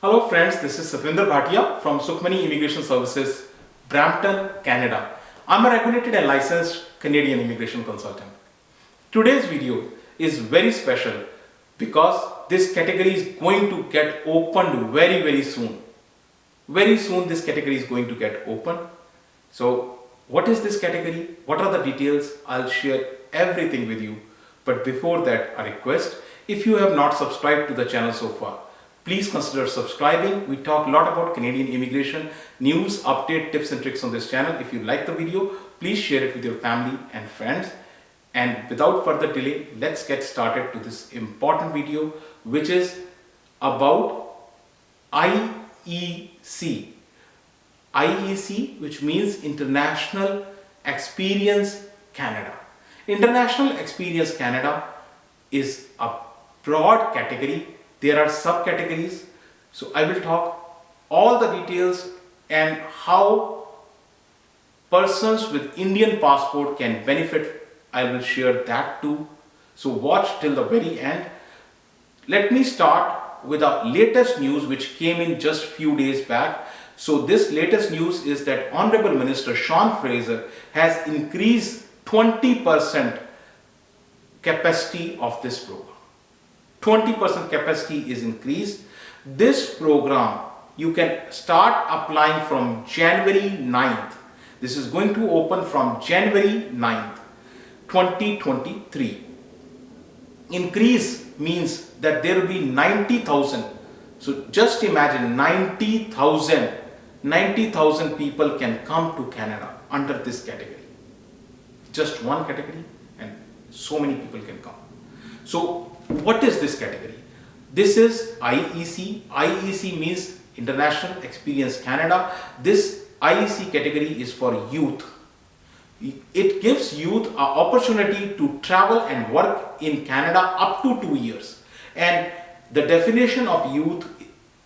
Hello friends, this is Bhatia from Sukhmani Immigration Services, Brampton, Canada. I'm a regulated and licensed Canadian immigration consultant. Today's video is very special because this category is going to get opened very soon. Very soon this category is going to get opened. So what is this category? What are the details? I'll share everything with you. But before that, a request, if you have not subscribed to the channel so far, please consider subscribing. We talk a lot about Canadian immigration news, update, tips and tricks on this channel. If you like the video, please share it with your family and friends. And without further delay, let's get started to this important video, which is about IEC. IEC, which means International Experience Canada. International Experience Canada is a broad category. There are subcategories. So I will talk all the details and how persons with Indian passport can benefit. I will share that too. So watch till the very end. Let me start with the latest news which came in just few days back. So this latest news is that Honorable Minister Sean Fraser has increased 20% capacity of this program. 20% capacity is increased. This program you can start applying from January 9th. This is going to open from January 9th, 2023. Increase means that there will be 90,000. So just imagine 90,000 people can come to Canada under this category. Just one category and so many people can come. So what is this category? This is IEC. IEC means International Experience Canada. This IEC category is for youth. It gives youth an opportunity to travel and work in Canada up to 2 years. And the definition of youth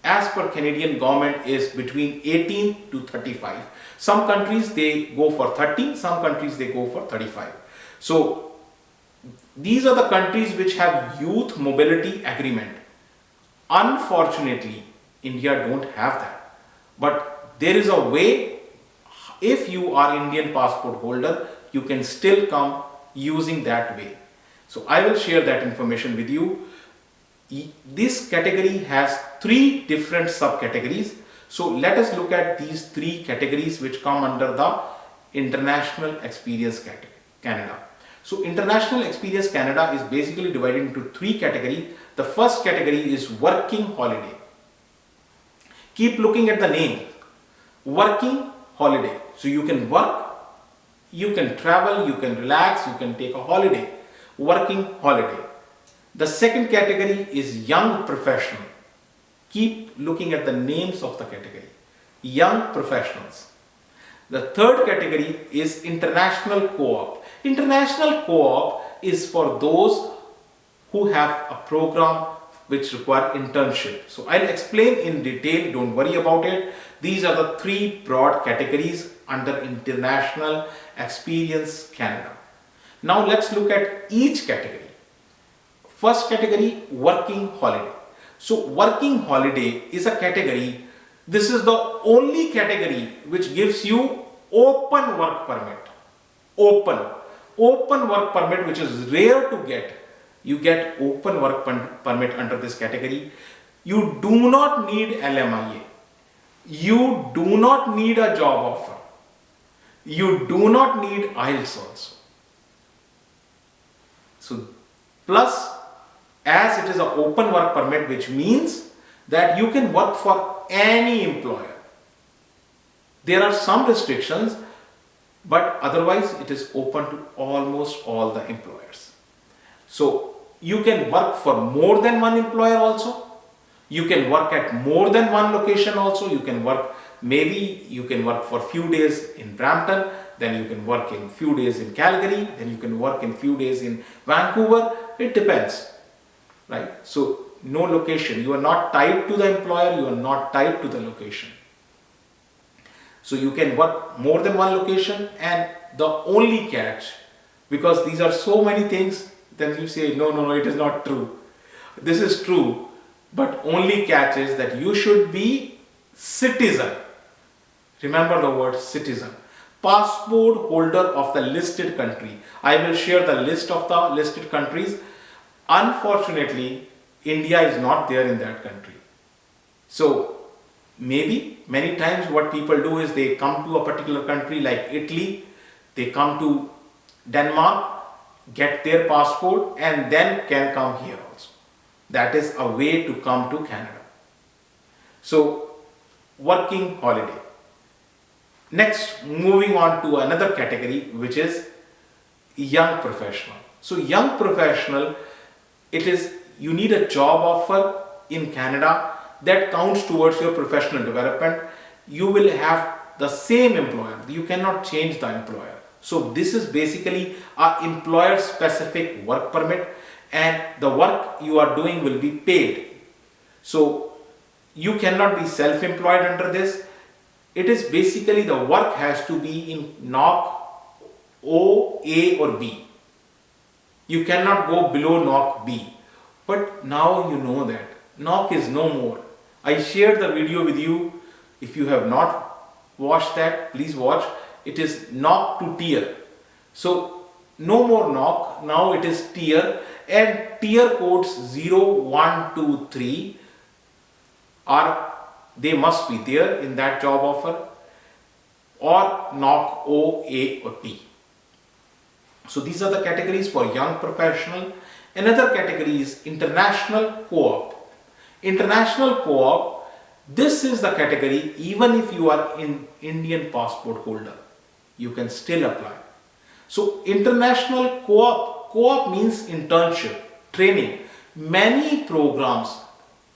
as per Canadian government is between 18 to 35. Some countries they go for 30, some countries they go for 35. So these are the countries which have youth mobility agreement. Unfortunately, India don't have that. But there is a way. If you are Indian passport holder, you can still come using that way. So I will share that information with you. This category has 3 different subcategories. So let us look at these 3 categories which come under the International Experience Canada. So International Experience Canada is basically divided into 3 categories. The first category is working holiday. Keep looking at the name. Working holiday. So you can work, you can travel, you can relax, you can take a holiday. Working holiday. The second category is young professional. Keep looking at the names of the category. Young professionals. The third category is international co-op. International co-op is for those who have a program which require internship. So I'll explain in detail, don't worry about it. These are the 3 broad categories under International Experience Canada. Now let's look at each category. First category, working holiday. So working holiday is a category. This is the only category which gives you open work permit. Open work permit, which is rare to get. You get open work permit under this category. You do not need LMIA. You do not need a job offer. You do not need IELTS also. So plus, as it is an open work permit, which means that you can work for any employer. There are some restrictions, but otherwise it is open to almost all the employers. So you can work for more than one employer also. You can work at more than one location also. You can work, maybe you can work for few days in Brampton, then you can work in few days in Calgary, then you can work in few days in Vancouver. It depends. Right? So no location. You are not tied to the employer, you are not tied to the location. So you can work more than one location, and the only catch, because these are so many things, then you say, no, it is not true. This is true. But only catch is that you should be citizen. Remember the word citizen. Passport holder of the listed country. I will share the list of the listed countries. Unfortunately, India is not there in that country. So maybe many times what people do is they come to a particular country like Italy, they come to Denmark, get their passport and then can come here also. That is a way to come to Canada. So working holiday. Next, moving on to another category, which is young professional. So young professional, it is you need a job offer in Canada that counts towards your professional development. You will have the same employer. You cannot change the employer. So this is basically a employer specific work permit, and the work you are doing will be paid. So you cannot be self-employed under this. It is basically the work has to be in NOC O, A or B. You cannot go below NOC B. But now you know that NOC is no more. I shared the video with you. If you have not watched that, please watch. It is NOC to TEER. So no more NOC, now it is TEER, and TEER codes 0, 1, 2, 3 they must be there in that job offer, or NOC O, A or B. So these are the categories for young professional. Another category is international co-op. International co-op, this is the category even if you are in Indian passport holder, you can still apply. So international co-op means internship, training. Many programs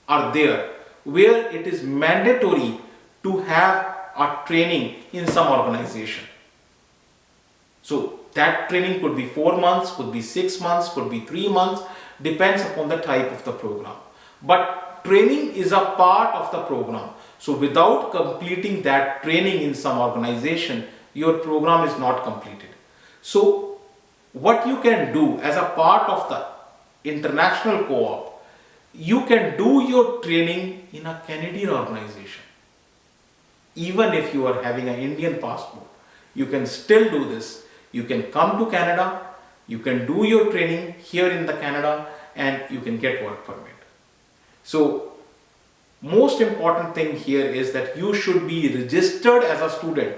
are there where it is mandatory to have a training in some organization. So that training could be 4 months, could be 6 months, could be 3 months, depends upon the type of the program. But training is a part of the program. So without completing that training in some organization, your program is not completed. So what you can do as a part of the international co-op, you can do your training in a Canadian organization. Even if you are having an Indian passport, you can still do this. You can come to Canada, you can do your training here in the Canada, and you can get work permit. So most important thing here is that you should be registered as a student.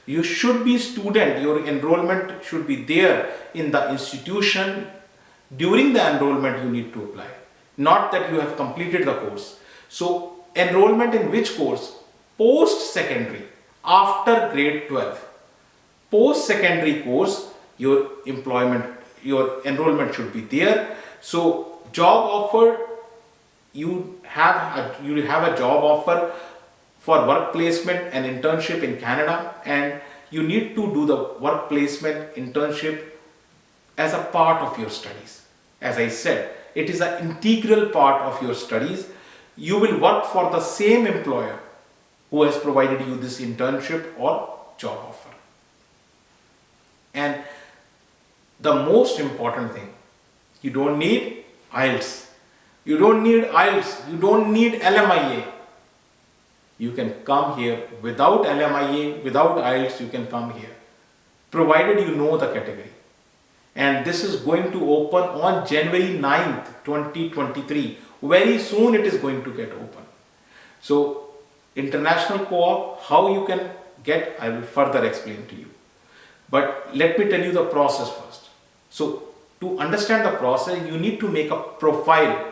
You should be student, your enrollment should be there in the institution. During the enrollment you need to apply, not that you have completed the course. So enrollment in which course? Post-secondary, after grade 12. Post-secondary course, your enrollment should be there. So job offer, you have a job offer for work placement and internship in Canada, and you need to do the work placement internship as a part of your studies. As I said, it is an integral part of your studies. You will work for the same employer who has provided you this internship or job offer. And the most important thing, you don't need IELTS. You don't need IELTS. You don't need LMIA. You can come here without LMIA, without IELTS, you can come here, provided you know the category. And this is going to open on January 9th, 2023. Very soon it is going to get open. So international co-op, how you can get, I will further explain to you. But let me tell you the process first. So to understand the process, you need to make a profile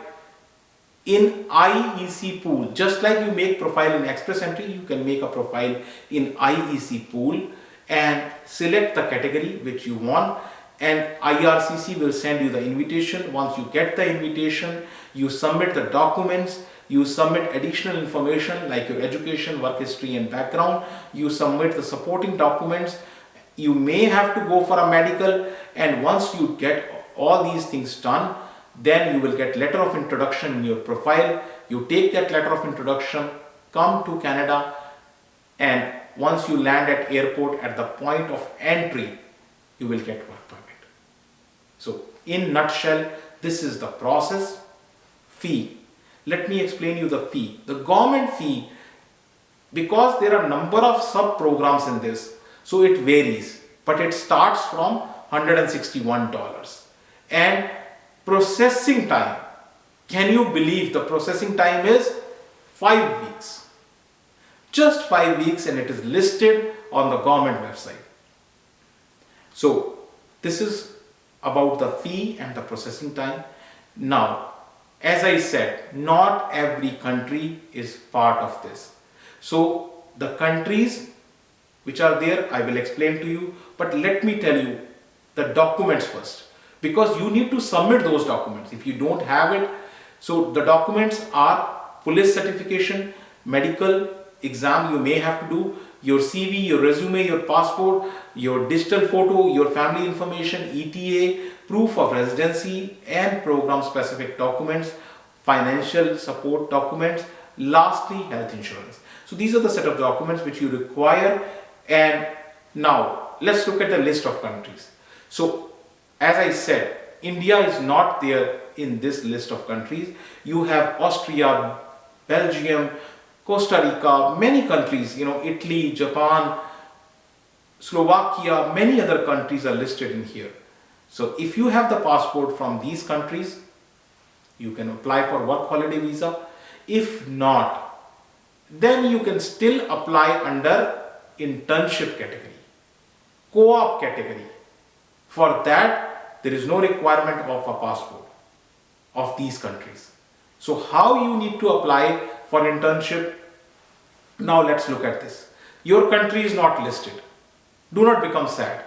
in IEC pool. Just like you make profile in Express Entry, you can make a profile in IEC pool and select the category which you want, and IRCC will send you the invitation. Once you get the invitation, you submit the documents, you submit additional information like your education, work history and background, you submit the supporting documents. You may have to go for a medical, and once you get all these things done, then you will get letter of introduction in your profile. You take that letter of introduction, come to Canada, and once you land at airport, at the point of entry, you will get work permit. So in nutshell, this is the process. Fee. let me explain you the fee. The government fee, because there are number of sub programs in this, so it varies, but it starts from $161. And processing time, can you believe the processing time is 5 weeks? Just 5 weeks, and it is listed on the government website. So this is about the fee and the processing time. Now, as I said, not every country is part of this. So the countries which are there, I will explain to you, but let me tell you the documents first, because you need to submit those documents if you don't have it. So the documents are police certification, medical exam you may have to do, your CV, your resume, your passport, your digital photo, your family information, ETA, proof of residency and program specific documents, financial support documents, lastly health insurance. So these are the set of documents which you require. And now let's look at the list of countries. So as I said, India is not there in this list of countries. You have Austria, Belgium, Costa Rica, many countries, Italy, Japan, Slovakia, many other countries are listed in here. So if you have the passport from these countries, you can apply for work holiday visa. If not, then you can still apply under internship category, co-op category. For that, there is no requirement of a passport of these countries. So how you need to apply for internship? Now let's look at this. Your country is not listed. Do not become sad,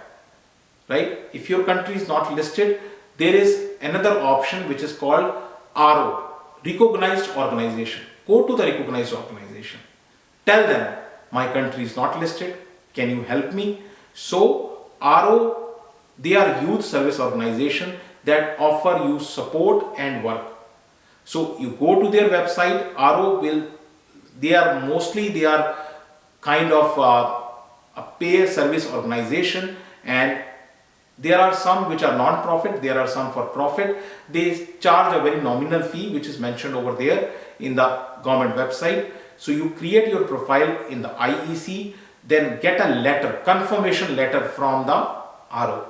right? If your country is not listed, there is another option which is called RO, recognized organization. Go to the recognized organization. Tell them, my country is not listed. Can you help me? So RO, they are youth service organization that offer you support and work. So you go to their website. RO they are kind of a pay service organization, and there are some which are non-profit, there are some for profit. They charge a very nominal fee which is mentioned over there in the government website. So you create your profile in the IEC, then get a letter, confirmation letter from the RO.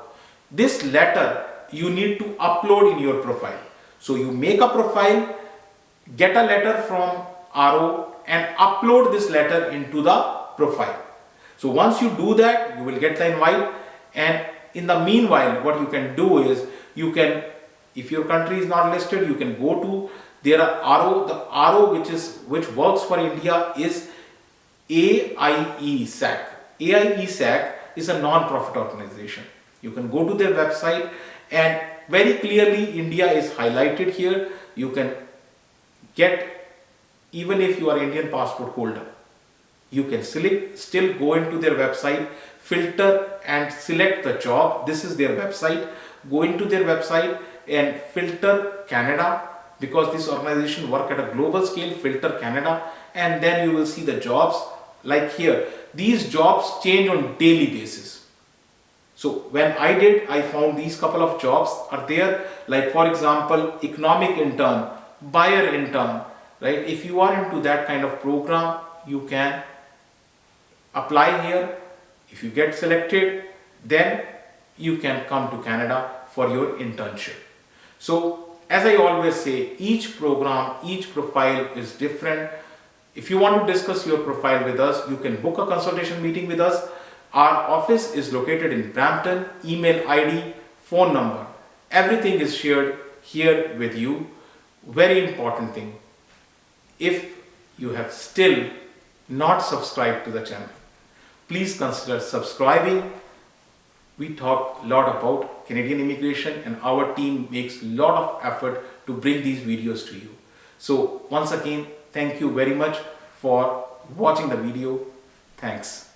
This letter you need to upload in your profile. So you make a profile, get a letter from RO and upload this letter into the profile. So once you do that, you will get the invite. And in the meanwhile, what you can do is, if your country is not listed, you can go to there are RO. The RO which works for India is AIESAC. AIESAC is a non-profit organization. You can go to their website and very clearly India is highlighted here. You can get, even if you are Indian passport holder, you can still go into their website, filter and select the job. This is their website. Go into their website and filter Canada, because this organization work at a global scale. Filter Canada, and then you will see the jobs like here. These jobs change on daily basis. So when I found these couple of jobs are there, like for example, economic intern, buyer intern, right? If you are into that kind of program, you can apply here. If you get selected, then you can come to Canada for your internship. So as I always say, each program, each profile is different. If you want to discuss your profile with us, you can book a consultation meeting with us. Our office is located in Brampton. Email ID, phone number, everything is shared here with you. Very important thing, if you have still not subscribed to the channel, please consider subscribing. We talk a lot about Canadian immigration and our team makes a lot of effort to bring these videos to you. So once again, thank you very much for watching the video. Thanks.